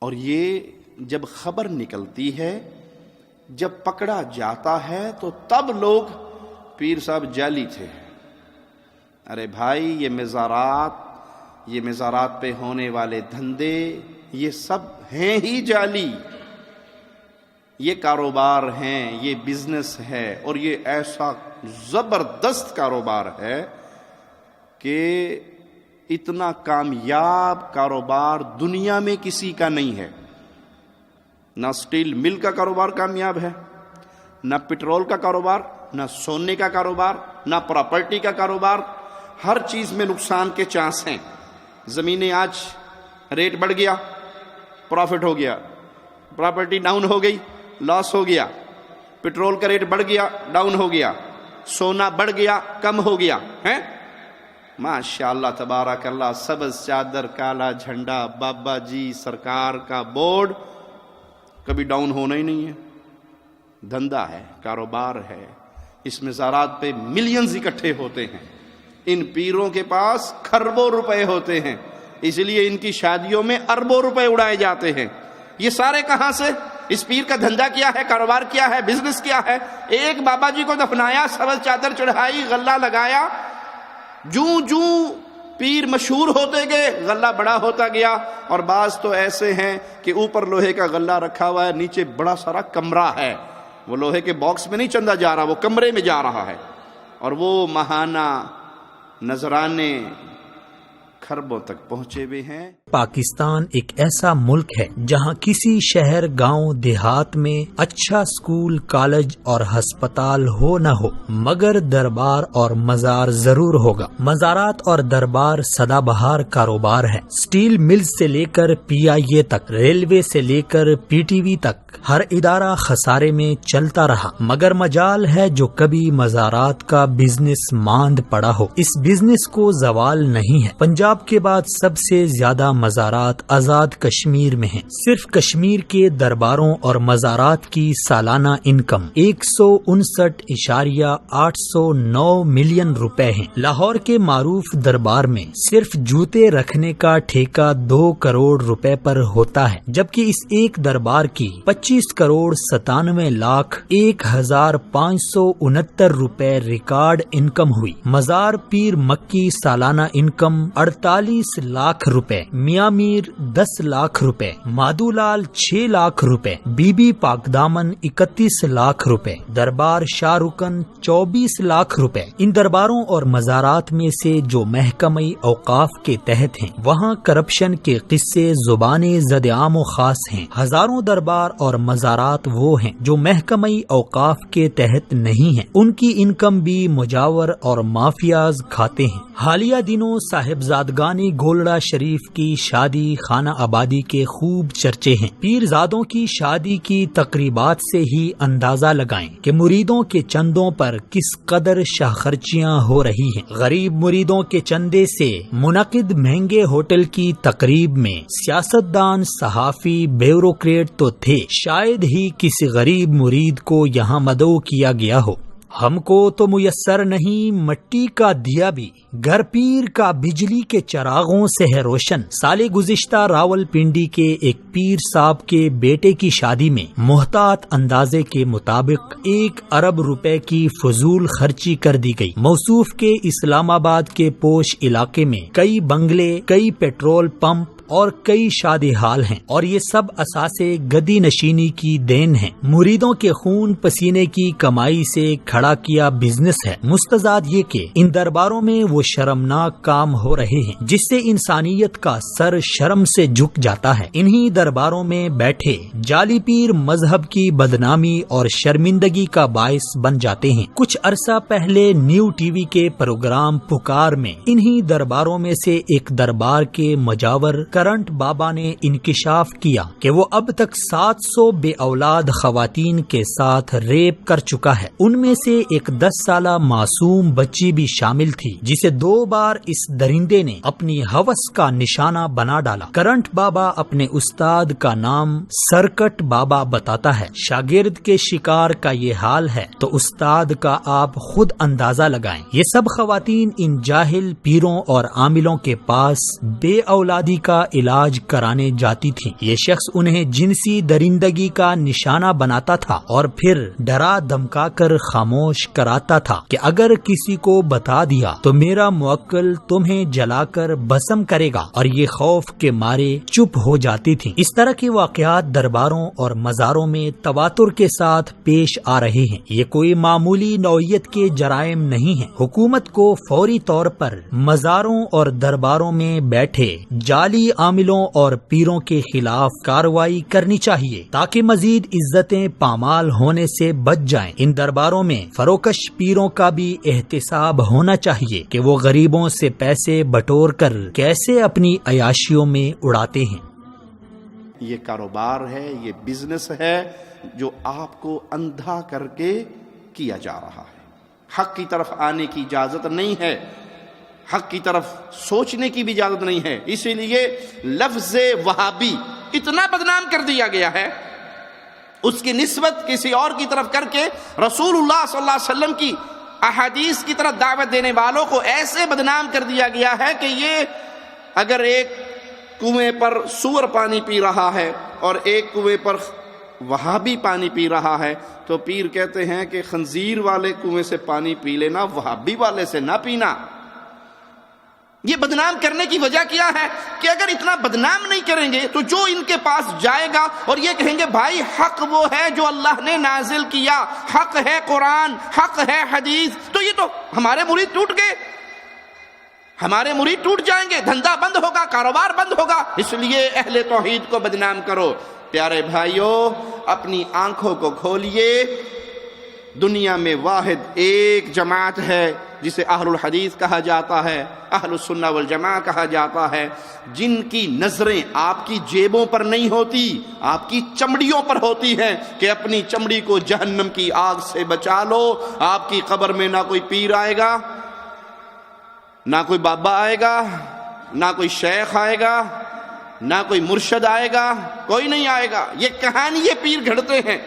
اور یہ جب خبر نکلتی ہے، جب پکڑا جاتا ہے تو تب لوگ پیر صاحب جعلی تھے. ارے بھائی، یہ مزارات پہ ہونے والے دھندے یہ سب ہیں ہی جعلی. یہ کاروبار ہیں، یہ بزنس ہے، اور یہ ایسا زبردست کاروبار ہے کہ اتنا کامیاب کاروبار دنیا میں کسی کا نہیں ہے. نہ سٹیل مل کا کاروبار کامیاب ہے، نہ پٹرول کا کاروبار، نہ سونے کا کاروبار، نہ پراپرٹی کا کاروبار. ہر چیز میں نقصان کے چانس ہیں. زمینیں آج ریٹ بڑھ گیا، پروفٹ ہو گیا. پراپرٹی ڈاؤن ہو گئی، لاس ہو گیا. پٹرول کا ریٹ بڑھ گیا، ڈاؤن ہو گیا. سونا بڑھ گیا، کم ہو گیا. ہیں ماشاء اللہ تبارک اللہ، سبز چادر کالا جھنڈا، بابا جی سرکار کا بورڈ، کبھی ڈاؤن ہونا ہی نہیں ہے. دھندا ہے، کاروبار ہے. اس مزارات پہ ملینز اکٹھے ہوتے ہیں. ان پیروں کے پاس کھربوں روپے ہوتے ہیں، اس لیے ان کی شادیوں میں اربوں روپے اڑائے جاتے ہیں. یہ سارے کہاں سے؟ اس پیر کا دھندا کیا ہے، کاروبار کیا ہے، بزنس کیا ہے؟ ایک بابا جی کو دفنایا، سبز چادر چڑھائی، غلہ لگایا. جوں پیر مشہور ہوتے گئے غلہ بڑا ہوتا گیا. اور بعض تو ایسے ہیں کہ اوپر لوہے کا غلہ رکھا ہوا ہے، نیچے بڑا سارا کمرہ ہے. وہ لوہے کے باکس میں نہیں چندہ جا رہا، وہ کمرے میں جا رہا ہے. اور وہ ماہانہ نذرانے کھربوں تک پہنچے ہوئے ہیں. پاکستان ایک ایسا ملک ہے جہاں کسی شہر، گاؤں، دیہات میں اچھا سکول، کالج اور ہسپتال ہو نہ ہو، مگر دربار اور مزار ضرور ہوگا. مزارات اور دربار سدا بہار کاروبار ہے. سٹیل ملز سے لے کر PIA تک، ریلوے سے لے کر PTV تک، ہر ادارہ خسارے میں چلتا رہا، مگر مجال ہے جو کبھی مزارات کا بزنس ماند پڑا ہو. اس بزنس کو زوال نہیں ہے. پنجاب کے بعد سب سے زیادہ مزارات آزاد کشمیر میں ہیں. صرف کشمیر کے درباروں اور مزارات کی سالانہ انکم 159.809 ملین روپے ہیں. لاہور کے معروف دربار میں صرف جوتے رکھنے کا ٹھیکہ 2 کروڑ روپے پر ہوتا ہے، جبکہ اس ایک دربار کی 25 کروڑ 97 لاکھ 1,569 روپے ریکارڈ انکم ہوئی. مزار پیر مکی سالانہ انکم 48 لاکھ روپے، میاں میر 10 لاکھ روپے، مادو لال 6 لاکھ روپے، بی بی پاک دامن 31 لاکھ روپے، دربار شاہ رکن 24 لاکھ روپے. ان درباروں اور مزارات میں سے جو محکمہ اوقاف کے تحت ہیں، وہاں کرپشن کے قصے زبان زد عام و خاص ہیں. ہزاروں دربار اور مزارات وہ ہیں جو محکمہ اوقاف کے تحت نہیں ہیں. ان کی انکم بھی مجاور اور مافیاز کھاتے ہیں. حالیہ دنوں صاحبزادگان گولڑا شریف کی شادی خانہ آبادی کے خوب چرچے ہیں. پیرزادوں کی شادی کی تقریبات سے ہی اندازہ لگائیں کہ مریدوں کے چندوں پر کس قدر شاہ خرچیاں ہو رہی ہیں. غریب مریدوں کے چندے سے منعقد مہنگے ہوٹل کی تقریب میں سیاستدان، صحافی، بیوروکریٹ تو تھے، شاید ہی کسی غریب مرید کو یہاں مدعو کیا گیا ہو. ہم کو تو میسر نہیں مٹی کا دیا بھی، گھر پیر کا بجلی کے چراغوں سے ہے روشن. سال گزشتہ راول پنڈی کے ایک پیر صاحب کے بیٹے کی شادی میں محتاط اندازے کے مطابق 1 ارب روپے کی فضول خرچی کر دی گئی. موصوف کے اسلام آباد کے پوش علاقے میں کئی بنگلے، کئی پیٹرول پمپ اور کئی شادی حال ہیں، اور یہ سب اساسے گدی نشینی کی دین ہیں. مریدوں کے خون پسینے کی کمائی سے کھڑا کیا بزنس ہے. مستزاد یہ کہ ان درباروں میں وہ شرمناک کام ہو رہے ہیں جس سے انسانیت کا سر شرم سے جھک جاتا ہے. انہی درباروں میں بیٹھے جعلی پیر مذہب کی بدنامی اور شرمندگی کا باعث بن جاتے ہیں. کچھ عرصہ پہلے نیو ٹی وی کے پروگرام پکار میں انہی درباروں میں سے ایک دربار کے مجاور کرنٹ بابا نے انکشاف کیا کہ وہ اب تک 700 بے اولاد خواتین کے ساتھ ریپ کر چکا ہے. ان میں سے ایک 10 سالہ معصوم بچی بھی شامل تھی جسے 2 بار اس درندے نے اپنی ہوس کا نشانہ بنا ڈالا. کرنٹ بابا اپنے استاد کا نام سرکٹ بابا بتاتا ہے. شاگرد کے شکار کا یہ حال ہے تو استاد کا آپ خود اندازہ لگائیں. یہ سب خواتین ان جاہل پیروں اور عاملوں کے پاس بے اولادی کا علاج کرانے جاتی تھیں۔ یہ شخص انہیں جنسی درندگی کا نشانہ بناتا تھا اور پھر ڈرا دھمکا کر خاموش کراتا تھا کہ اگر کسی کو بتا دیا تو میرا موکل تمہیں جلا کر بھسم کرے گا، اور یہ خوف کے مارے چپ ہو جاتی تھی۔ اس طرح کے واقعات درباروں اور مزاروں میں تواتر کے ساتھ پیش آ رہے ہیں۔ یہ کوئی معمولی نوعیت کے جرائم نہیں ہیں۔ حکومت کو فوری طور پر مزاروں اور درباروں میں بیٹھے جعلی عاملوں اور پیروں کے خلاف کارروائی کرنی چاہیے تاکہ مزید عزتیں پامال ہونے سے بچ جائیں۔ ان درباروں میں فروکش پیروں کا بھی احتساب ہونا چاہیے کہ وہ غریبوں سے پیسے بٹور کر کیسے اپنی عیاشیوں میں اڑاتے ہیں۔ یہ کاروبار ہے، یہ بزنس ہے جو آپ کو اندھا کر کے کیا جا رہا ہے۔ حق کی طرف آنے کی اجازت نہیں ہے، حق کی طرف سوچنے کی بھی اجازت نہیں ہے۔ اسی لیے لفظ وہابی اتنا بدنام کر دیا گیا ہے، اس کی نسبت کسی اور کی طرف کر کے رسول اللہ صلی اللہ علیہ وسلم کی احادیث کی طرف دعوت دینے والوں کو ایسے بدنام کر دیا گیا ہے کہ یہ اگر ایک کنویں پر سور پانی پی رہا ہے اور ایک کنویں پر وہابی پانی پی رہا ہے تو پیر کہتے ہیں کہ خنزیر والے کنویں سے پانی پی لینا، وہابی والے سے نہ پینا۔ یہ بدنام کرنے کی وجہ کیا ہے کہ اگر اتنا بدنام نہیں کریں گے تو جو ان کے پاس جائے گا اور یہ کہیں گے بھائی حق وہ ہے جو اللہ نے نازل کیا، حق ہے قرآن، حق ہے حدیث، تو یہ تو ہمارے مرید ٹوٹ گئے، ہمارے مرید ٹوٹ جائیں گے، دھندا بند ہوگا، کاروبار بند ہوگا۔ اس لیے اہل توحید کو بدنام کرو۔ پیارے بھائیوں، اپنی آنکھوں کو کھولیے، دنیا میں واحد ایک جماعت ہے جسے اہل الحدیث کہا جاتا ہے، اہل السنہ والجماعہ کہا جاتا ہے، جن کی نظریں آپ کی جیبوں پر نہیں ہوتی، آپ کی چمڑیوں پر ہوتی ہیں کہ اپنی چمڑی کو جہنم کی آگ سے بچا لو۔ آپ کی قبر میں نہ کوئی پیر آئے گا، نہ کوئی بابا آئے گا، نہ کوئی شیخ آئے گا، نہ کوئی مرشد آئے گا، کوئی نہیں آئے گا۔ یہ کہانی یہ پیر گھڑتے ہیں،